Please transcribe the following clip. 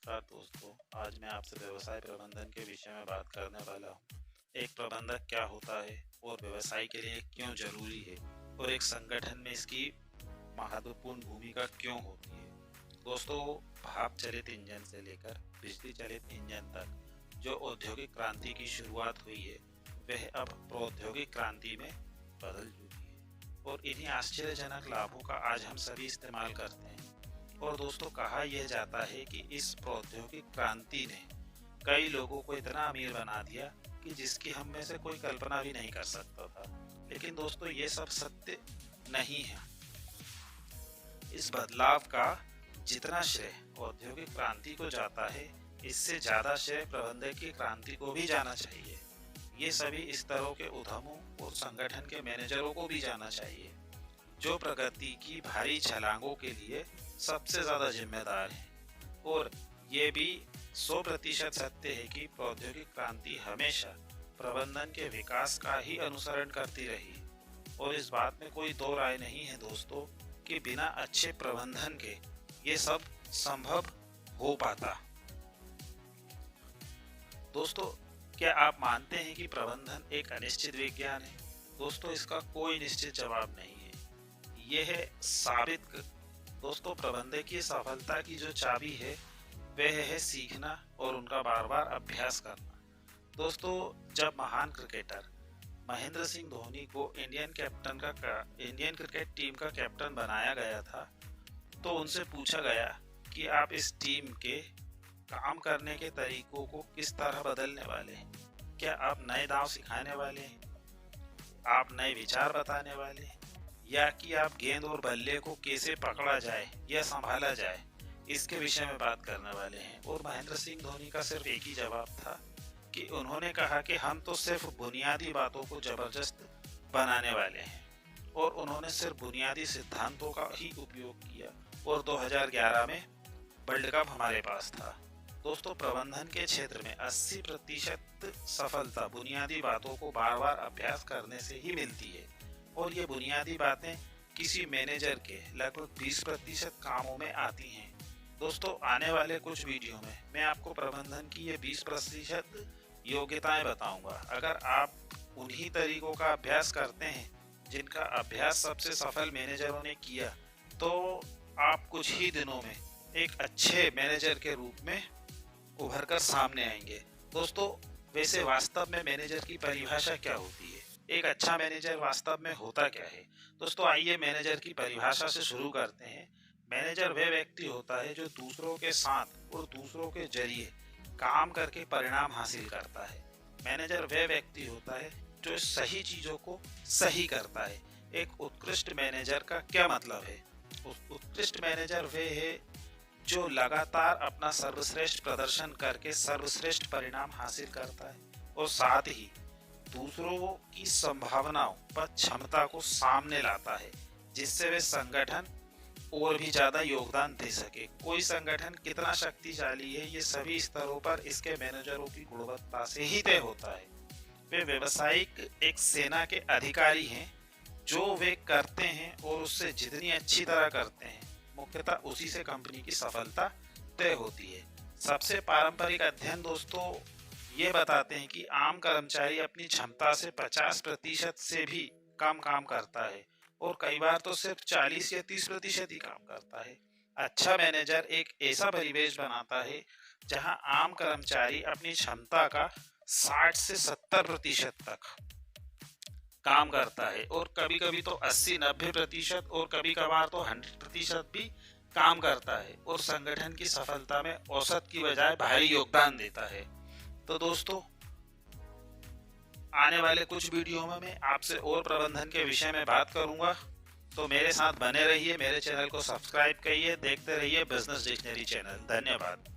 नमस्कार दोस्तों, आज मैं आपसे व्यवसाय प्रबंधन के विषय में बात करने वाला हूँ। एक प्रबंधक क्या होता है और व्यवसाय के लिए क्यों जरूरी है और एक संगठन में इसकी महत्वपूर्ण भूमिका क्यों होती है। दोस्तों, भाप चलित इंजन से लेकर बिजली चलित इंजन तक जो औद्योगिक क्रांति की शुरुआत हुई है वह अब प्रौद्योगिक क्रांति में बदल चुकी है और इन्हीं आश्चर्यजनक लाभों का आज हम सभी इस्तेमाल करते हैं। और दोस्तों, कहा यह जाता है कि इस प्रौद्योगिक क्रांति ने कई लोगों को इतना अमीर बना दिया कि जिसकी हम में से कोई कल्पना भी नहीं कर सकता था। लेकिन दोस्तों, ये सब सत्य नहीं है। इस बदलाव का जितना श्रेय औद्योगिक क्रांति को जाता है, इससे ज्यादा श्रेय प्रबंधन की क्रांति को भी जाना चाहिए। ये सभी स्तरों के उद्यमों और संगठन के मैनेजरों को भी जाना चाहिए, जो प्रगति की भारी छलांगों के लिए सबसे ज्यादा जिम्मेदार है। और ये भी 100% सत्य है कि प्रौद्योगिक क्रांति हमेशा प्रबंधन के विकास का ही अनुसरण करती रही और इस बात में कोई दो राय नहीं है दोस्तों कि बिना अच्छे प्रबंधन के ये सब संभव हो पाता। दोस्तों, क्या आप मानते हैं कि प्रबंधन एक अनिश्चित विज्ञान है? दोस्तों, इसका कोई निश्चित जवाब नहीं है। यह है साबित दोस्तों, प्रबंधकीय सफलता की जो चाबी है वह है सीखना और उनका बार बार अभ्यास करना। दोस्तों, जब महान क्रिकेटर महेंद्र सिंह धोनी को इंडियन क्रिकेट टीम का कैप्टन बनाया गया था, तो उनसे पूछा गया कि आप इस टीम के काम करने के तरीकों को किस तरह बदलने वाले हैं। क्या आप नए दांव सिखाने वाले हैं, आप नए विचार बताने वाले हैं, या कि आप गेंद और बल्ले को कैसे पकड़ा जाए या संभाला जाए, इसके विषय में बात करने वाले हैं। और महेंद्र सिंह धोनी का सिर्फ एक ही जवाब था कि उन्होंने कहा कि हम तो सिर्फ बुनियादी बातों को जबरदस्त बनाने वाले हैं। और उन्होंने सिर्फ बुनियादी सिद्धांतों का ही उपयोग किया और 2011 में वर्ल्ड कप हमारे पास था। दोस्तों, प्रबंधन के क्षेत्र में 80% सफलता बुनियादी बातों को बार बार अभ्यास करने से ही मिलती है। और ये बुनियादी बातें किसी मैनेजर के लगभग 20% कामों में आती हैं। दोस्तों, आने वाले कुछ वीडियो में मैं आपको प्रबंधन की ये 20% योग्यताएं बताऊंगा। अगर आप उन्हीं तरीकों का अभ्यास करते हैं जिनका अभ्यास सबसे सफल मैनेजरों ने किया, तो आप कुछ ही दिनों में एक अच्छे मैनेजर के रूप में उभर कर सामने आएंगे। दोस्तों, वैसे वास्तव में मैनेजर की परिभाषा क्या होती है? एक अच्छा मैनेजर वास्तव में होता क्या है? दोस्तों, आइए मैनेजर की परिभाषा से शुरू करते हैं। मैनेजर वह व्यक्ति होता है जो दूसरों के साथ और दूसरों के जरिए काम करके परिणाम हासिल करता है। मैनेजर वह व्यक्ति होता है जो सही चीजों को सही करता है। एक उत्कृष्ट मैनेजर का क्या मतलब है? उत्कृष्ट मैनेजर वह है जो लगातार अपना सर्वश्रेष्ठ प्रदर्शन करके सर्वश्रेष्ठ परिणाम हासिल करता है और साथ ही दूसरों की संभावनाओं व क्षमता को सामने लाता है, जिससे वे संगठन और भी ज्यादा योगदान दे सके। कोई संगठन कितना शक्तिशाली है, ये सभी स्तरों पर इसके मैनेजरों की गुणवत्ता से ही तय होता है। वे व्यवसायिक एक सेना के अधिकारी हैं। जो वे करते हैं और उससे जितनी अच्छी तरह करते हैं, मुख्यतः उसी से कंपनी की सफलता तय होती है। सबसे पारंपरिक अध्ययन दोस्तों ये बताते हैं कि आम कर्मचारी अपनी क्षमता से 50% से भी कम काम करता है और कई बार तो सिर्फ 40 या 30% ही काम करता है। अच्छा मैनेजर एक ऐसा परिवेश बनाता है जहां आम कर्मचारी अपनी क्षमता का 60 से 70% तक काम करता है और कभी कभी तो 80-90% और कभी कभार तो 100% भी काम करता है और संगठन की सफलता में औसत की बजाय भारी योगदान देता है। तो दोस्तों, आने वाले कुछ वीडियो में मैं आपसे और प्रबंधन के विषय में बात करूंगा। तो मेरे साथ बने रहिए, मेरे चैनल को सब्सक्राइब करिए, देखते रहिए बिजनेस डिक्शनरी चैनल। धन्यवाद।